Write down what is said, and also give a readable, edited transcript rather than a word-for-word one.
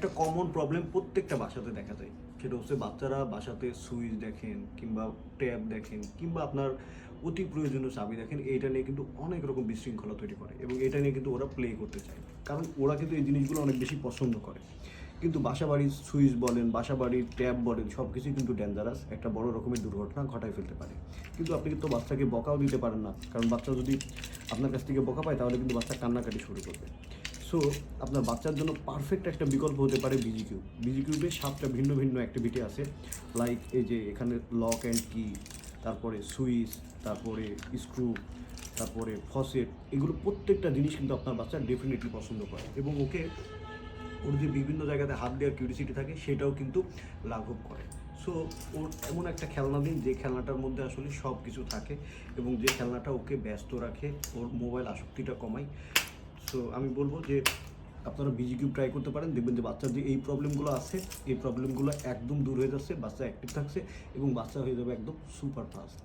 একটা common problem প্রত্যেকটা বাসাতে দেখা যায়, সেটা হচ্ছে বাচ্চারা বাসাতে সুইচ দেখেন কিংবা ট্যাব দেখেন কিংবা আপনার অতি প্রয়োজনীয় চাবি দেখেন, এইটা নিয়ে কিন্তু অনেক রকম বিশৃঙ্খলা তৈরি করে এবং এটা নিয়ে কিন্তু ওরা প্লে করতে চায়, কারণ ওরা কিন্তু এই জিনিসগুলো অনেক বেশি পছন্দ করে। কিন্তু বাসাবাড়ির সুইচ বলেন, বাসাবাড়ির ট্যাব বলেন, সব কিছুই কিন্তু ডেঞ্জারাস, একটা বড় রকমের দুর্ঘটনা ঘটায় ফেলতে পারে। কিন্তু আপনি কিন্তু বাচ্চাকে বকাও দিতে পারেন না, কারণ বাচ্চা যদি আপনার কাছ থেকে বকা পায় তাহলে কিন্তু বাচ্চা কান্নাকাটি শুরু করবে। সো আপনার বাচ্চার জন্য পারফেক্ট একটা বিকল্প হতে পারে বিজিকিউ। বিজিকিউবে 7টা ভিন্ন ভিন্ন অ্যাক্টিভিটি আছে, লাইক এই যে এখানে লক অ্যান্ড কি, তারপরে সুইচ, তারপরে স্ক্রু, তারপরে ফসেট, এগুলো প্রত্যেকটা জিনিস কিন্তু আপনার বাচ্চা ডেফিনেটলি পছন্দ করে এবং ওর যে বিভিন্ন জায়গাতে হাত দেওয়ার কিউরিসিটি থাকে সেটাও কিন্তু লাঘব করে। সো ওর এমন একটা খেলনা দিন যে খেলনাটার মধ্যে আসলে সব কিছু থাকে এবং যে খেলনাটা ওকে ব্যস্ত রাখে, ওর মোবাইল আসক্তিটা কমায়। সো আমি বলবো যে আপনারা বিজিকিউ ট্রাই করতে পারেন, দেখবেন যে বাচ্চার যে এই প্রবলেমগুলো আছে এই প্রবলেমগুলো একদম দূর হয়ে যাচ্ছে, বাচ্চা অ্যাক্টিভ থাকছে এবং বাচ্চা হয়ে যাবে একদম সুপার ফাস্ট।